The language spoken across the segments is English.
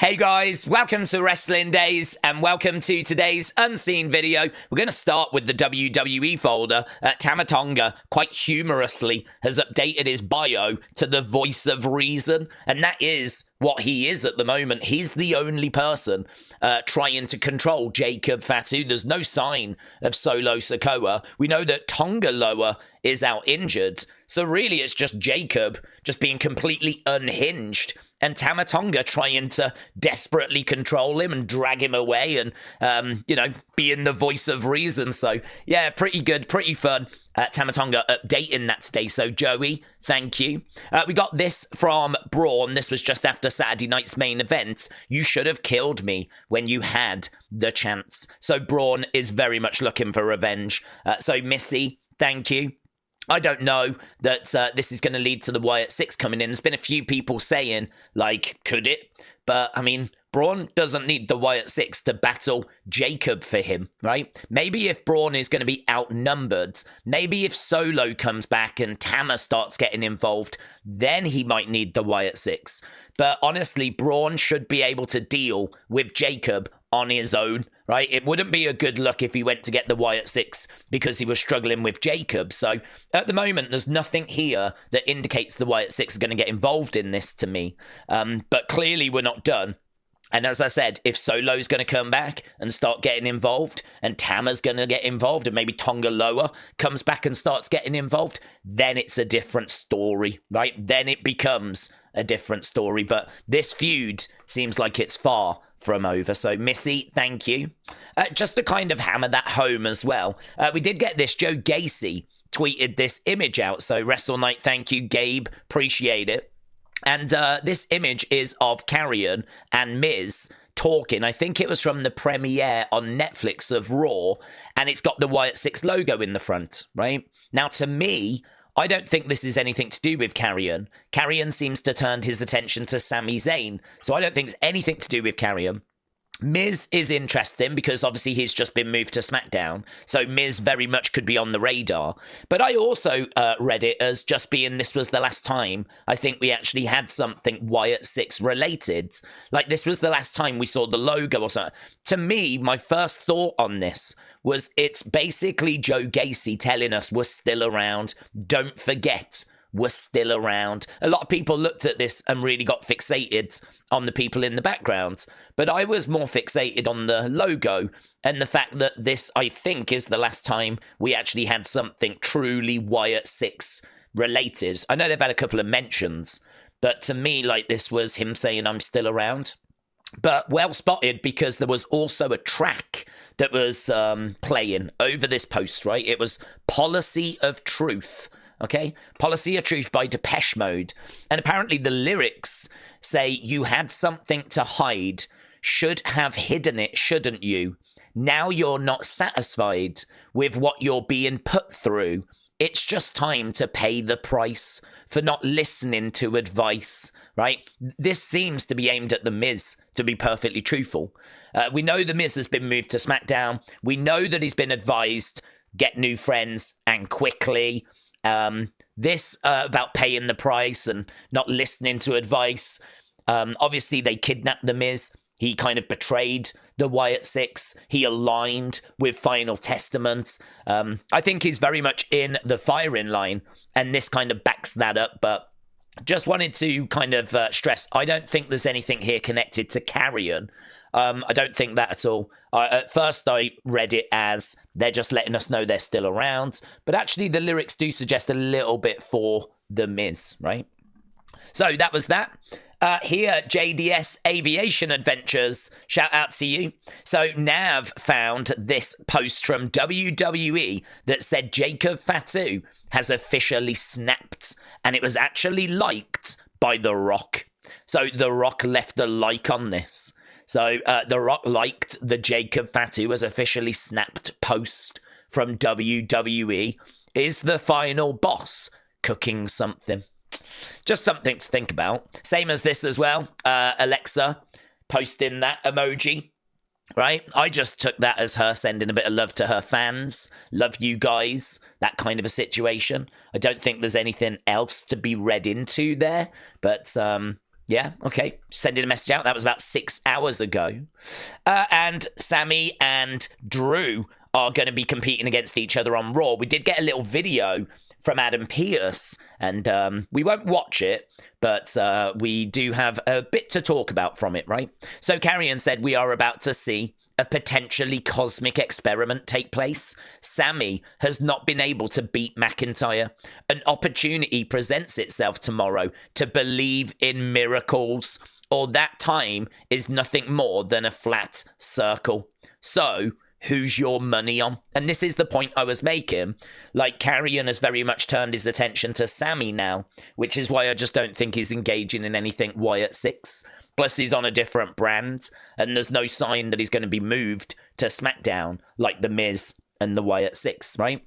Hey guys, welcome to Wrestling Days and welcome to today's unseen video. We're going to start with the WWE folder. Tama Tonga, quite humorously, has updated his bio to the voice of reason, and that is what he is at the moment. He's the only person trying to control Jacob Fatu. There's no sign of Solo Sikoa. We know that Tonga Loa is out injured, so really it's just Jacob just being completely unhinged and Tama Tonga trying to desperately control him and drag him away and, being the voice of reason. So, yeah, pretty good, pretty fun. Tama Tonga updating that today. So, Joey, thank you. We got this from Braun. This was just after Saturday night's main event. You should have killed me when you had the chance. So, Braun is very much looking for revenge. So, Missy, thank you. I don't know that this is going to lead to the Wyatt Sicks coming in. There's been a few people saying, like, could it? But, I mean, Braun doesn't need the Wyatt Sicks to battle Jacob for him, right? Maybe if Braun is going to be outnumbered, maybe if Solo comes back and Tama starts getting involved, then he might need the Wyatt Sicks. But honestly, Braun should be able to deal with Jacob on his own, right? It wouldn't be a good look if he went to get the Wyatt Sicks because he was struggling with Jacob. So at the moment, there's nothing here that indicates the Wyatt Sicks are going to get involved in this to me. But clearly we're not done. And as I said, if Solo's going to come back and start getting involved, and Tama's going to get involved, and maybe Tonga Loa comes back and starts getting involved, then it's a different story, right? Then it becomes a different story. But this feud seems like it's far from over. So, Missy, thank you. Just to kind of hammer that home as well, we did get this. Joe Gacy tweeted this image out. So, Wrestle Night, thank you, Gabe. Appreciate it. And this image is of Karrion and MIZ talking. I think it was from the premiere on Netflix of Raw, and it's got the Wyatt Sicks logo in the front, right? Now, to me, I don't think this is anything to do with Karrion. Karrion seems to turn his attention to Sami Zayn, so I don't think it's anything to do with Karrion. Miz is interesting because obviously he's just been moved to SmackDown, so Miz very much could be on the radar. But I also read it as just being this was the last time I think we actually had something Wyatt Sicks related. Like this was the last time we saw the logo or something. To me, my first thought on this was it's basically Joe Gacy telling us we're still around. Don't forget, we're still around. A lot of people looked at this and really got fixated on the people in the background. But I was more fixated on the logo and the fact that this, I think, is the last time we actually had something truly Wyatt Sicks related. I know they've had a couple of mentions, but to me, like, this was him saying, I'm still around. But well spotted, because there was also a track that was playing over this post, right? It was Policy of Truth. Okay, Policy of Truth by Depeche Mode. And apparently the lyrics say, you had something to hide, should have hidden it, shouldn't you? Now you're not satisfied with what you're being put through. It's just time to pay the price for not listening to advice, right? This seems to be aimed at The Miz, to be perfectly truthful. We know The Miz has been moved to SmackDown. We know that he's been advised, get new friends and quickly. This about paying the price and not listening to advice. Obviously, they kidnapped The Miz. He kind of betrayed the Wyatt Sicks. He aligned with Final Testament. I think he's very much in the firing line, and this kind of backs that up. But just wanted to kind of stress, I don't think there's anything here connected to Karrion. I don't think that at all. At first, I read it as they're just letting us know they're still around. But actually, the lyrics do suggest a little bit for The Miz, right? So that was that. Here, JDS Aviation Adventures. Shout out to you. So Nav found this post from WWE that said Jacob Fatu has officially snapped. And it was actually liked by The Rock. So The Rock left a like on this. So The Rock liked the Jacob Fatu has officially snapped post from WWE. Is the final boss cooking something? Just something to think about. Same as this as well. Alexa posting that emoji, right? I just took that as her sending a bit of love to her fans. Love you guys. That kind of a situation. I don't think there's anything else to be read into there. But Yeah, okay. Sending a message out. That was about 6 hours ago. And Sami and Drew are going to be competing against each other on Raw. We did get a little video from Adam Pearce, and we won't watch it, but we do have a bit to talk about from it, right? So Karrion said we are about to see a potentially cosmic experiment take place. Sami has not been able to beat McIntyre. An opportunity presents itself tomorrow to believe in miracles, or that time is nothing more than a flat circle. So, who's your money on? And this is the point I was making. Like, Karrion has very much turned his attention to Sami now, which is why I just don't think he's engaging in anything Wyatt Sicks. Plus, he's on a different brand, and there's no sign that he's going to be moved to SmackDown like the MIZ and the Wyatt Sicks, right?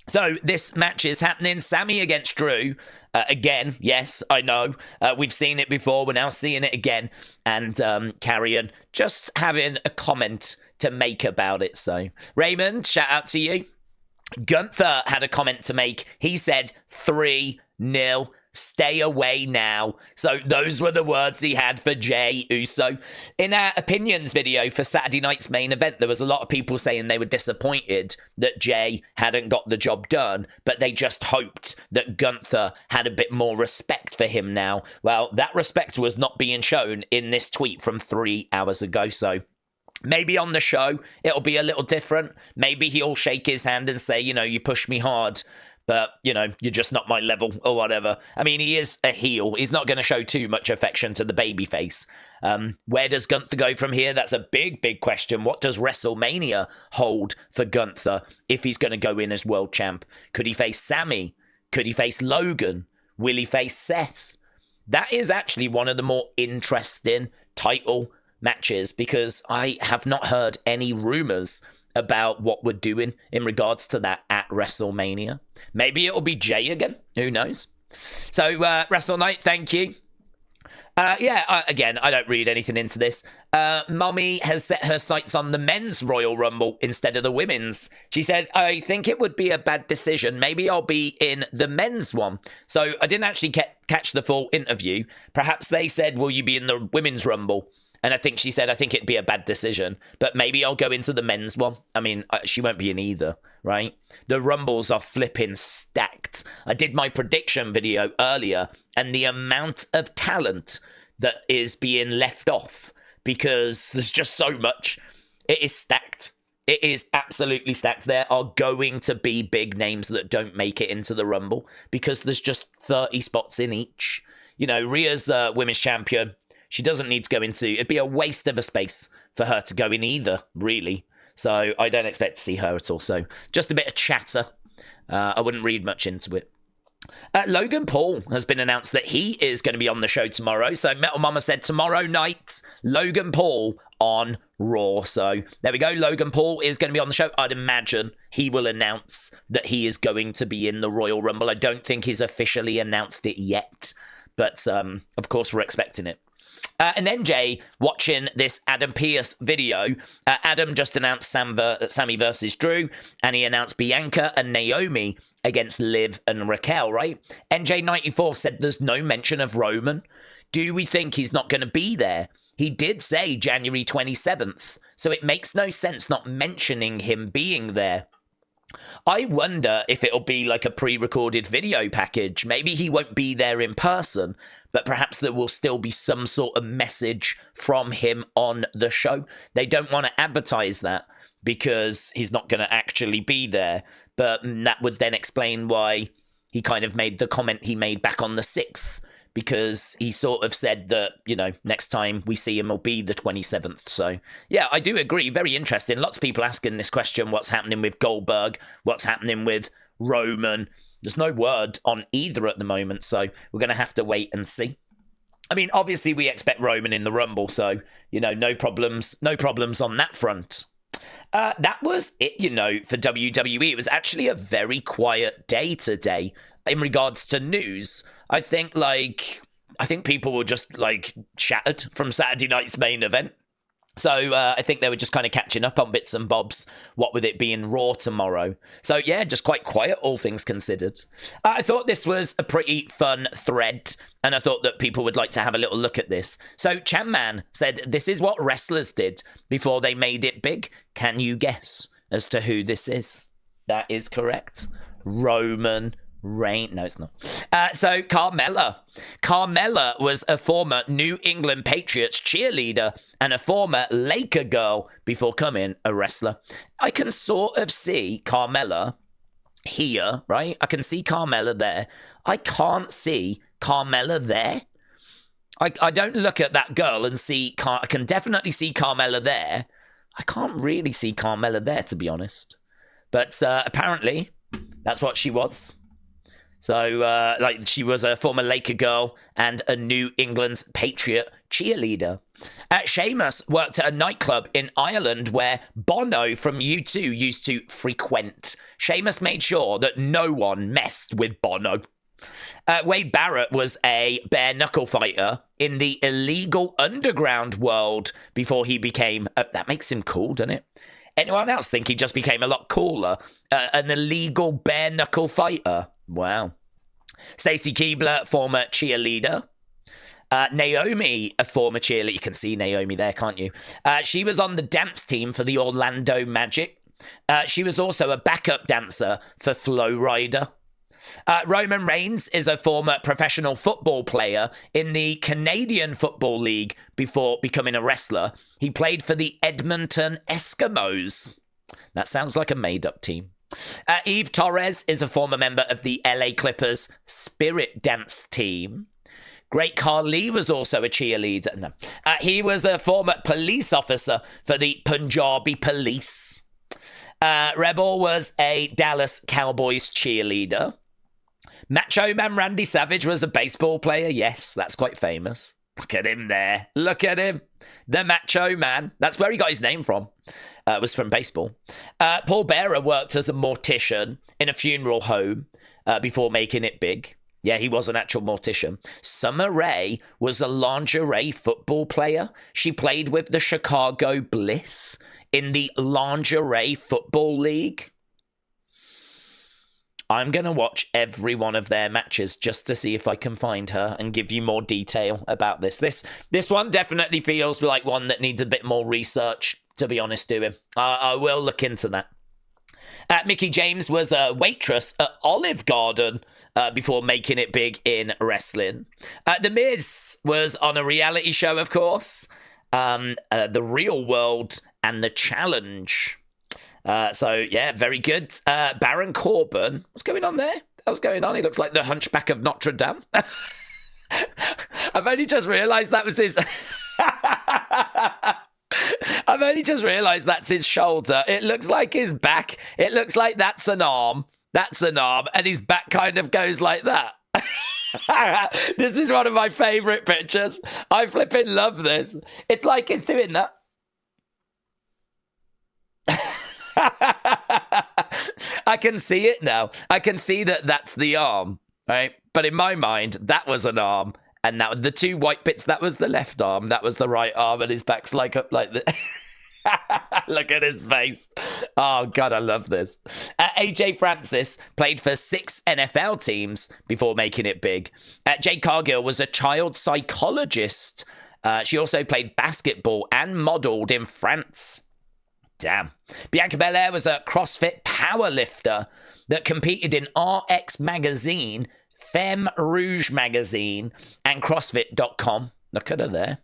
So this match is happening. Sami against Drew. Again, yes, I know. We've seen it before. We're now seeing it again. And Karrion just having a comment to make about it. So, Raymond, shout out to you. Gunther had a comment to make. He said 3-0. Stay away now. So those were the words he had for Jey Uso. In our opinions video for Saturday night's main event, there was a lot of people saying they were disappointed that Jey hadn't got the job done, but they just hoped that Gunther had a bit more respect for him now. Well, that respect was not being shown in this tweet from 3 hours ago, so maybe on the show it'll be a little different. Maybe he'll shake his hand and say, you know, you pushed me hard, but, you know, you're just not my level or whatever. I mean, he is a heel. He's not going to show too much affection to the babyface. Where does Gunther go from here? That's a big, big question. What does WrestleMania hold for Gunther if he's going to go in as world champ? Could he face Sami? Could he face Logan? Will he face Seth? That is actually one of the more interesting title matches because I have not heard any rumors about what we're doing in regards to that at WrestleMania. Maybe it'll be Jey again. Who knows? So, Wrestle Night, thank you. Again, I don't read anything into this. Mommy has set her sights on the men's Royal Rumble instead of the women's. She said, I think it would be a bad decision. Maybe I'll be in the men's one. So I didn't actually catch the full interview. Perhaps they said, will you be in the women's Rumble? And I think she said, I think it'd be a bad decision, but maybe I'll go into the men's one. I mean, she won't be in either, right? The Rumbles are flipping stacked. I did my prediction video earlier, and the amount of talent that is being left off because there's just so much. It is stacked. It is absolutely stacked. There are going to be big names that don't make it into the Rumble because there's just 30 spots in each. You know, Rhea's women's champion. She doesn't need to go into... It'd be a waste of a space for her to go in either, really. So I don't expect to see her at all. So just a bit of chatter. I wouldn't read much into it. Logan Paul has been announced that he is going to be on the show tomorrow. So Metal Mama said tomorrow night, Logan Paul on Raw. So there we go. Logan Paul is going to be on the show. I'd imagine he will announce that he is going to be in the Royal Rumble. I don't think he's officially announced it yet. But of course, we're expecting it. And then Jey, watching this Adam Pearce video, Adam just announced Sami versus Drew, and he announced Bianca and Naomi against Liv and Raquel, right? NJ94 said there's no mention of Roman. Do we think he's not going to be there? He did say January 27th, so it makes no sense not mentioning him being there. I wonder if it'll be like a pre-recorded video package. Maybe he won't be there in person, but perhaps there will still be some sort of message from him on the show. They don't want to advertise that because he's not going to actually be there, but that would then explain why he kind of made the comment he made back on the 6th, because he sort of said that, you know, next time we see him will be the 27th. So, yeah, I do agree. Very interesting. Lots of people asking this question, what's happening with Goldberg? What's happening with Roman? There's no word on either at the moment, so we're going to have to wait and see. I mean, obviously we expect Roman in the Rumble, so, you know, no problems on that front. That was it, you know, for WWE. It was actually a very quiet day today in regards to news. I think people were just, like, shattered from Saturday night's main event. So I think they were just kind of catching up on bits and bobs, what with it being Raw tomorrow. So yeah, just quite quiet, all things considered. I thought this was a pretty fun thread, and I thought that people would like to have a little look at this. So Chanman said, this is what wrestlers did before they made it big. Can you guess as to who this is? That is correct. Roman Reigns. No, it's not. So Carmella. Carmella was a former New England Patriots cheerleader and a former Laker girl before becoming a wrestler. I can sort of see Carmella here, right? I can see Carmella there. I can't see Carmella there. I don't look at that girl and see... I can definitely see Carmella there. I can't really see Carmella there, to be honest. But apparently, that's what she was. So, she was a former Laker girl and a New England's Patriot cheerleader. Sheamus worked at a nightclub in Ireland where Bono from U2 used to frequent. Sheamus made sure that no one messed with Bono. Wade Barrett was a bare-knuckle fighter in the illegal underground world before he became... that makes him cool, doesn't it? Anyone else think he just became a lot cooler? An illegal bare-knuckle fighter. Wow. Stacy Keibler, former cheerleader. Naomi, a former cheerleader. You can see Naomi there, can't you? She was on the dance team for the Orlando Magic. She was also a backup dancer for Flow Rider. Roman Reigns is a former professional football player in the Canadian Football League before becoming a wrestler. He played for the Edmonton Eskimos. That sounds like a made-up team. Eve Torres is a former member of the LA Clippers Spirit Dance team. Great Khali was also a cheerleader. No. He was a former police officer for the Punjabi Police. Rebel was a Dallas Cowboys cheerleader. Macho Man Randy Savage was a baseball player. Yes, that's quite famous. Look at him there. Look at him. The Macho Man. That's where he got his name from. Was from baseball. Paul Bearer worked as a mortician in a funeral home before making it big. Yeah, he was an actual mortician. Summer Rae was a lingerie football player. She played with the Chicago Bliss in the Lingerie Football League. I'm going to watch every one of their matches just to see if I can find her and give you more detail about this. This one definitely feels like one that needs a bit more research, to be honest, doing. I will look into that. Mickie James was a waitress at Olive Garden before making it big in wrestling. The Miz was on a reality show, of course. The Real World and The Challenge. So, yeah, very good. Baron Corbin. What's going on there? What's going on? He looks like the Hunchback of Notre Dame. I've only just realised that was his... I've only just realised that's his shoulder. It looks like his back. It looks like that's an arm. That's an arm. And his back kind of goes like that. This is one of my favourite pictures. I flipping love this. It's like he's doing that. I can see it now. I can see that that's the arm, right? But in my mind, that was an arm. And now the two white bits, that was the left arm. That was the right arm. And his back's like up like the... Look at his face. Oh, God, I love this. AJ Francis played for 6 NFL teams before making it big. Jade Cargill was a child psychologist. She also played basketball and modelled in France. Damn. Bianca Belair was a CrossFit powerlifter that competed in RX Magazine, Femme Rouge Magazine, and CrossFit.com. Look at her there.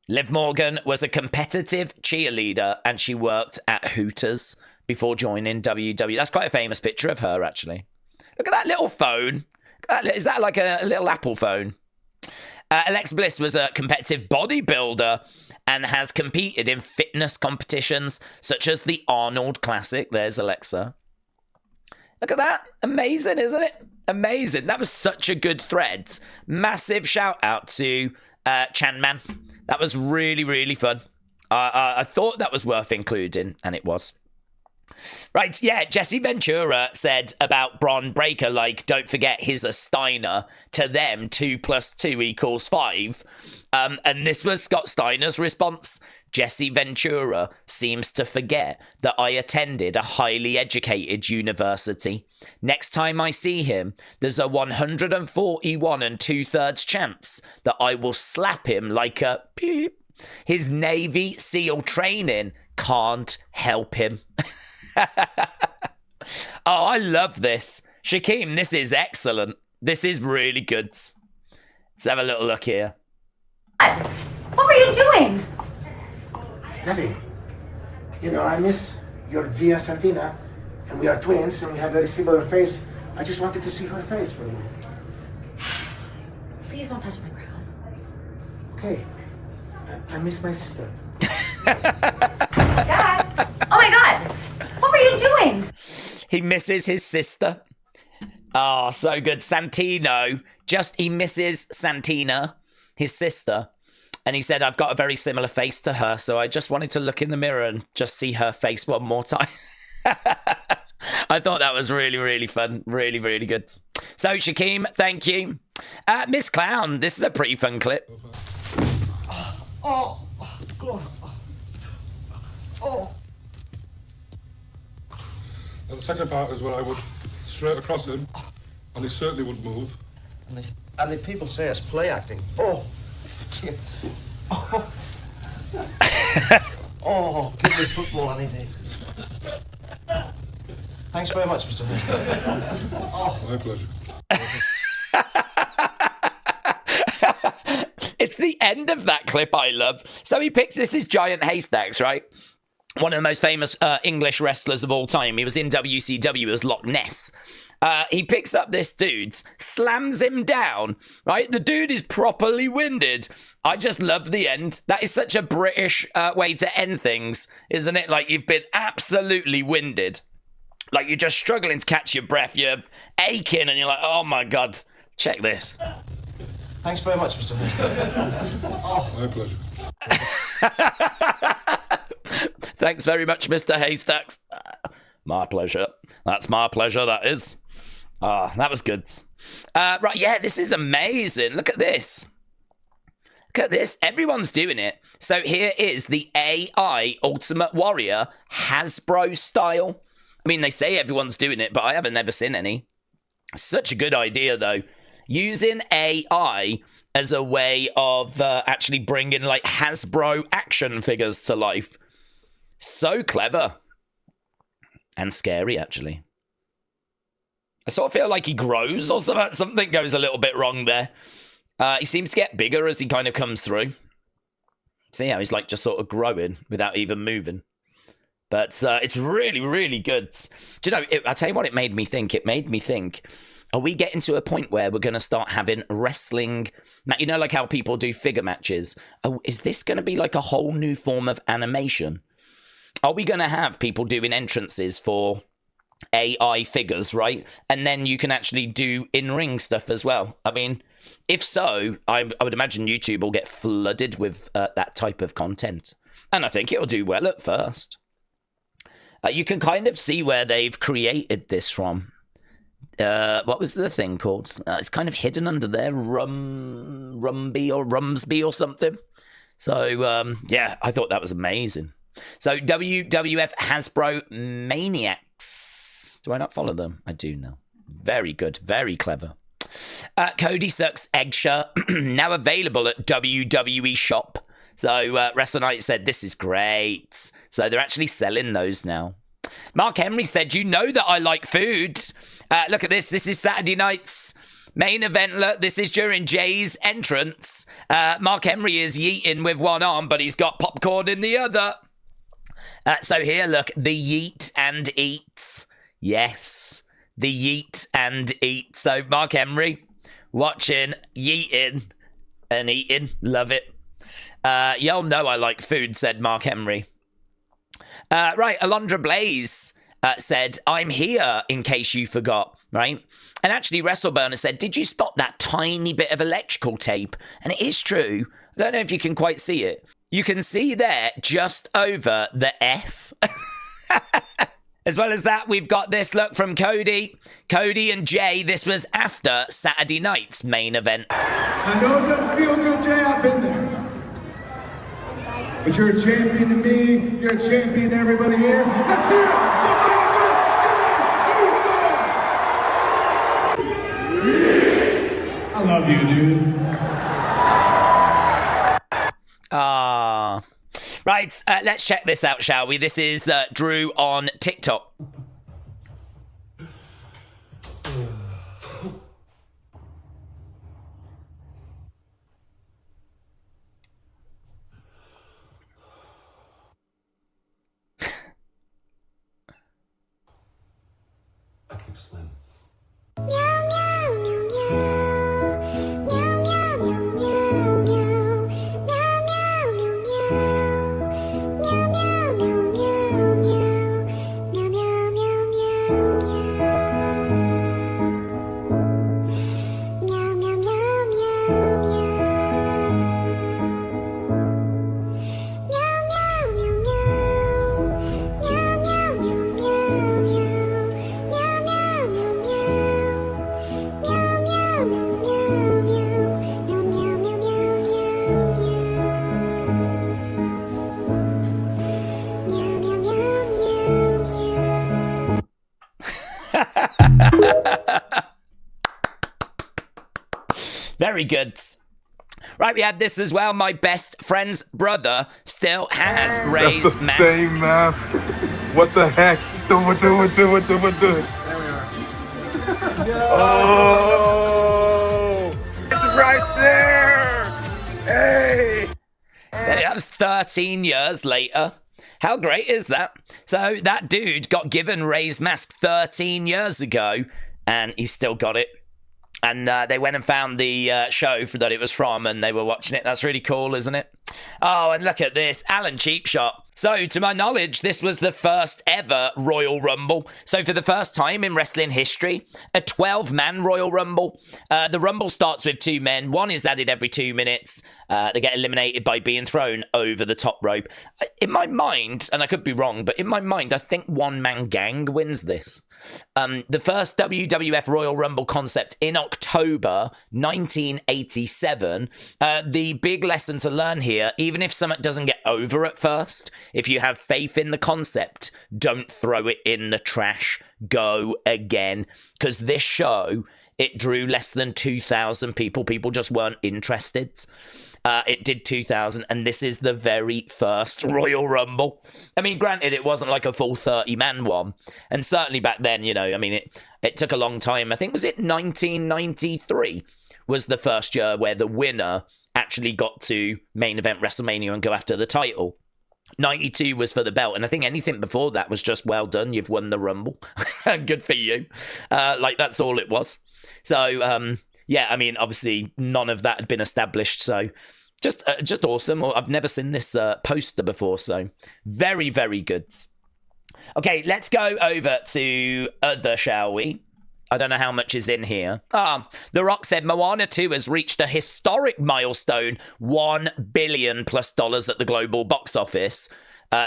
Liv Morgan was a competitive cheerleader, and she worked at Hooters before joining WWE. That's quite a famous picture of her, actually. Look at that little phone. Is that like a little Apple phone? Alexa Bliss was a competitive bodybuilder and has competed in fitness competitions such as the Arnold Classic. There's Alexa. Look at that. Amazing, isn't it? Amazing. That was such a good thread. Massive shout out to Chanman. That was really, really fun. I thought that was worth including, and it was. Right, yeah, Jesse Ventura said about Braun Breaker, like, don't forget he's a Steiner. To them, 2 + 2 = 5. And this was Scott Steiner's response. Jesse Ventura seems to forget that I attended a highly educated university. Next time I see him, there's a 141 2/3 chance that I will slap him like a beep. His Navy SEAL training can't help him. Oh, I love this. Shaquem, this is excellent. This is really good. Let's have a little look here. What were you doing? Nothing. You know, I miss your Zia Santina, and we are twins, and we have very similar face. I just wanted to see her face for a minute. Please don't touch my crown. Okay. I miss my sister. Dad! Oh my God! What were you doing? He misses his sister. Oh, so good. Santino, he misses Santina, his sister. And he said, I've got a very similar face to her, so I just wanted to look in the mirror and just see her face one more time. I thought that was really, really fun. Really, really good. So, Shaquem, thank you. Miss Clown, this is a pretty fun clip. Oh, God. Oh. And the second part is where I would straight across him, and he certainly wouldn't move. And the people say it's play acting. Oh. Oh, give me football any day. Thanks very much, Mr. Haystacks. Oh. My pleasure. It's the end of that clip I love. So he picks this is Giant Haystacks, right? One of the most famous English wrestlers of all time. He was in WCW as Loch Ness. He picks up this dude, slams him down, right? The dude is properly winded. I just love the end. That is such a British way to end things, isn't it? Like, you've been absolutely winded. Like, you're just struggling to catch your breath. You're aching, and you're like, oh, my God. Check this. Thanks very much, Mr. Haystacks. Oh. My pleasure. Thanks very much, Mr. Haystacks. My pleasure. That's my pleasure, that is. That was good. Right, yeah, this is amazing. Look at this. Look at this. Everyone's doing it. So here is the AI Ultimate Warrior Hasbro style. I mean, they say everyone's doing it, but I haven't ever seen any. Such a good idea, though. Using AI as a way of actually bringing, like, Hasbro action figures to life. So clever. And scary, actually. I sort of feel like he grows or something. Something goes a little bit wrong there. He seems to get bigger as he kind of comes through. See how he's, like, just sort of growing without even moving. But it's really, really good. Do you know, I'll tell you what it made me think. It made me think, are we getting to a point where we're going to start having wrestling? You know, like how people do figure matches. Oh, is this going to be like a whole new form of animation? Are we going to have people doing entrances for AI figures, right? And then you can actually do in-ring stuff as well. I mean, if so, I would imagine YouTube will get flooded with that type of content. And I think it'll do well at first. You can kind of see where they've created this from. What was the thing called? It's kind of hidden under there. Rumsby or something. So, yeah, I thought that was amazing. So, WWF Hasbro Maniacs. Do I not follow them? I do now. Very good. Very clever. Cody Sucks Eggs shirt. Now available at WWE Shop. So, Wrestle Night said, this is great. So, they're actually selling those now. Mark Henry said, you know that I like food. Look at this. This is Saturday night's main event. Look, this is during Jey's entrance. Mark Henry is yeeting with one arm, but he's got popcorn in the other. So here, look, the yeet and eat. Yes, the yeet and eat. So Mark Henry watching, yeeting and eating. Love it. Y'all know I like food, said Mark Henry. Right, Alondra Blaze said, I'm here in case you forgot, right? And actually, WrestleBurner said, did you spot that tiny bit of electrical tape? And it is true. I don't know if you can quite see it. You can see there, just over the F. As well as that, we've got this look from Cody. Cody and Jey, this was after Saturday night's main event. I know it doesn't feel good, Jey, I've been there. But you're a champion to me, you're a champion to everybody here. Let's hear it! I love you, dude. Ah. Right, let's check this out, shall we? This is Drew on TikTok. I can explain. Very good. Right, we had this as well. My best friend's brother still has Rey's That's the mask. same mask. What the heck? What the? Oh! It's right there! Hey! That was 13 years later. How great is that? So that dude got given Rey's mask 13 years ago, and he's still got it. And they went and found the show that it was from, and they were watching it. That's really cool, isn't it? Oh, and look at this. Alan Cheapshot. So, to my knowledge, this was the first ever Royal Rumble. So, for the first time in wrestling history, a 12-man Royal Rumble. The Rumble starts with 2 men. One is added every 2 minutes. They get eliminated by being thrown over the top rope. In my mind, and I could be wrong, but in my mind, I think one-man gang wins this. The first WWF Royal Rumble concept in October 1987. The big lesson to learn here, even if something doesn't get over at first, if you have faith in the concept, don't throw it in the trash. Go again. Because this show, it drew less than 2,000 people. People just weren't interested. It did 2,000, and this is the very first Royal Rumble. I mean, granted, it wasn't like a full 30-man one. And certainly back then, you know, I mean, it took a long time. I think, was it 1993 was the first year where the winner actually got to main event WrestleMania and go after the title. 92 was for the belt, and I think anything before that was just, well done, you've won the Rumble. Good for you. Like, that's all it was. So, yeah, I mean, obviously, none of that had been established, so just awesome. I've never seen this poster before, so very, very good. Okay, let's go over to other, shall we? I don't know how much is in here. The Rock said Moana 2 has reached a historic milestone, $1 billion+ at the global box office.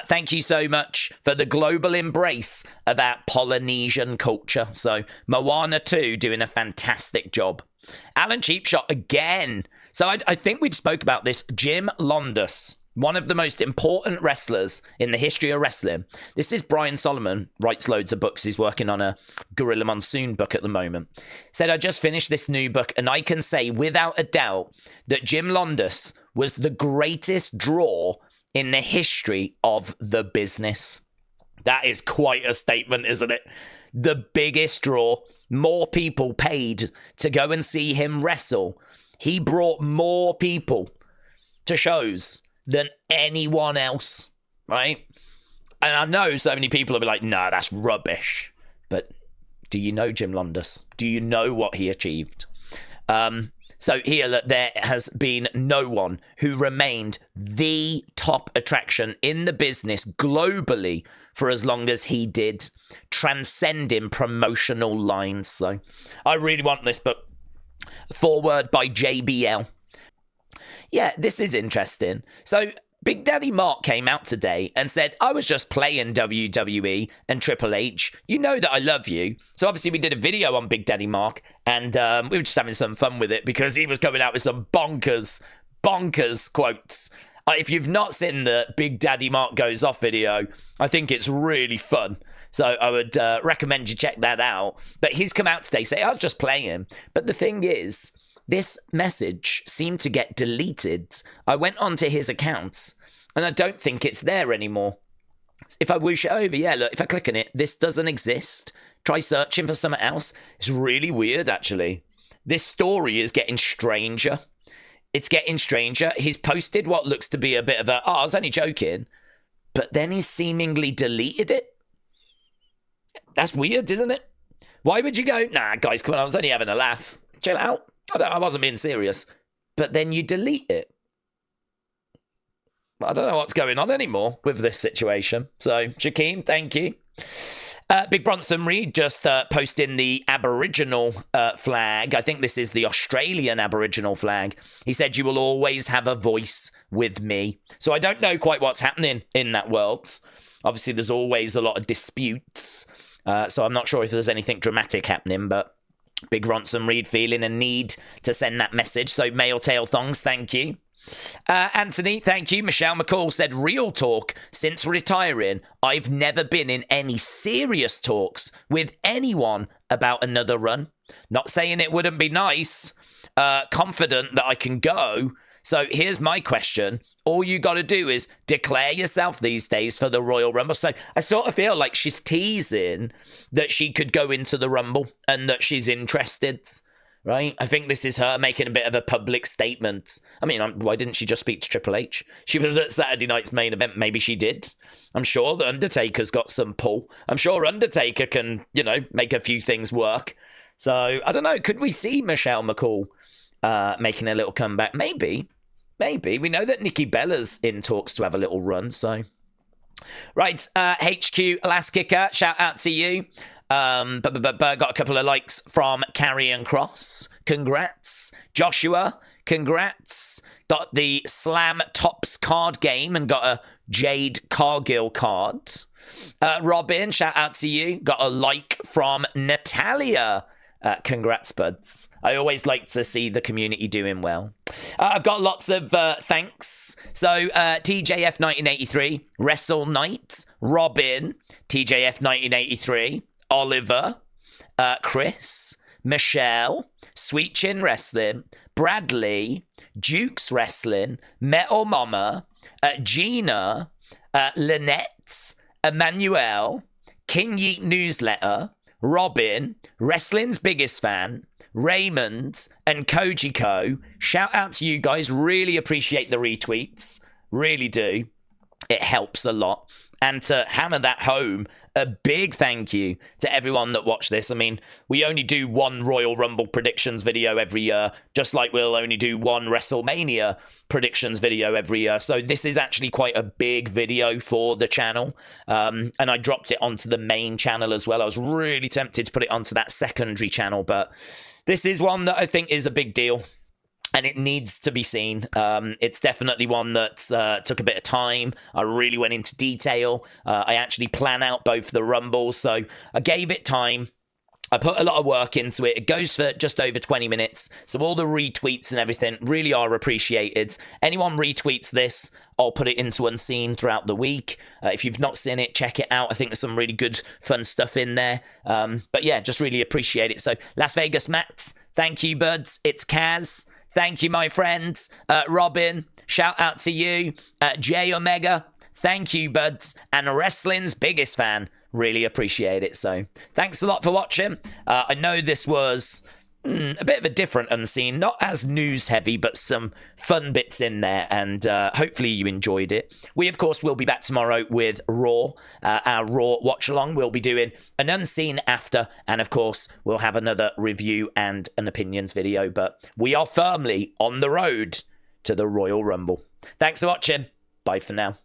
Thank you so much for the global embrace of our Polynesian culture. So Moana 2 doing a fantastic job. Alan Cheapshot again. So I think we've spoke about this. Jim Londis, one of the most important wrestlers in the history of wrestling. This is Brian Solomon, writes loads of books. He's working on a Gorilla Monsoon book at the moment. Said, I just finished this new book, and I can say without a doubt that Jim Londis was the greatest draw in the history of the business. That is quite a statement, isn't it? The biggest draw. More people paid to go and see him wrestle. He brought more people to shows than anyone else, right? And I know so many people will be like, nah, that's rubbish. But do you know Jim Londis? Do you know what he achieved? So here, look, there has been no one who remained the top attraction in the business globally for as long as he did, transcending promotional lines. So I really want this book. Foreword by JBL. Yeah, this is interesting. So Big Daddy Marc came out today and said, I was just playing WWE and Triple H. You know that I love you. So obviously we did a video on Big Daddy Marc, and we were just having some fun with it because he was coming out with some bonkers quotes. If you've not seen the Big Daddy Marc Goes Off video, I think it's really fun. So I would recommend you check that out. But he's come out today saying, I was just playing. But the thing is, this message seemed to get deleted. I went onto his accounts, and I don't think it's there anymore. If I whoosh it over, yeah, look, if I click on it, this doesn't exist. Try searching for something else. It's really weird, actually. This story is getting stranger. It's getting stranger. He's posted what looks to be a bit of a, I was only joking, but then he's seemingly deleted it. That's weird, isn't it? Why would you go, nah, guys, come on, I was only having a laugh. Chill out. I wasn't being serious. But then you delete it. I don't know what's going on anymore with this situation. So, Shaquem, thank you. Big Bronson Reed just posting the Aboriginal flag. I think this is the Australian Aboriginal flag. He said, you will always have a voice with me. So I don't know quite what's happening in that world. Obviously, there's always a lot of disputes. So I'm not sure if there's anything dramatic happening, but Big Bronson Reed feeling a need to send that message. So male tail thongs, thank you. Anthony, thank you. Michelle McCool said, real talk, since retiring, I've never been in any serious talks with anyone about another run. Not saying it wouldn't be nice, confident that I can go. So here's my question. All you got to do is declare yourself these days for the Royal Rumble. So I sort of feel like she's teasing that she could go into the Rumble and that she's interested. Right? I think this is her making a bit of a public statement. I mean, why didn't she just speak to Triple H? She was at Saturday night's main event. Maybe she did. I'm sure the Undertaker's got some pull. I'm sure Undertaker can, make a few things work. So, I don't know. Could we see Michelle McCool making a little comeback? Maybe. We know that Nikki Bella's in talks to have a little run, so. Right, HQ Last Kicker, shout out to you. Got a couple of likes from Karrion Kross. Congrats. Joshua, congrats. Got the Slam Tops card game and got a Jade Cargill card. Robin, shout out to you. Got a like from Natalia. Congrats, buds. I always like to see the community doing well. I've got lots of thanks. So, TJF 1983, Wrestle Night, Robin, TJF 1983, Oliver, Chris, Michelle, Sweet Chin Wrestling, Bradley, Dukes Wrestling, Metal Mama, Gina, Lynette, Emmanuel, King Yeet Newsletter, Robin, Wrestling's Biggest Fan, Raymond, and Kojiko. Shout out to you guys. Really appreciate the retweets. Really do. It helps a lot. And to hammer that home, a big thank you to everyone that watched this. I mean, we only do one Royal Rumble predictions video every year, just like we'll only do one WrestleMania predictions video every year. So this is actually quite a big video for the channel. And I dropped it onto the main channel as well. I was really tempted to put it onto that secondary channel, but this is one that I think is a big deal. And it needs to be seen. It's definitely one that took a bit of time. I really went into detail. I actually plan out both the Rumbles, so I gave it time. I put a lot of work into it. It goes for just over 20 minutes, so all the retweets and everything really are appreciated. Anyone retweets this, I'll put it into Unseen throughout the week. If you've not seen it, check it out. I think there's some really good, fun stuff in there. But yeah, just really appreciate it. So, Las Vegas Matt, thank you, buds. It's Kaz. Thank you, my friends. Robin, shout out to you. J Omega, thank you, buds. And Wrestling's Biggest Fan, really appreciate it. So thanks a lot for watching. I know this was a bit of a different Unseen, not as news heavy, but some fun bits in there, and hopefully you enjoyed it. We, of course, will be back tomorrow with Raw, our Raw watch along. We'll be doing an Unseen after, and of course, we'll have another review and an opinions video, but we are firmly on the road to the Royal Rumble. Thanks for watching. Bye for now.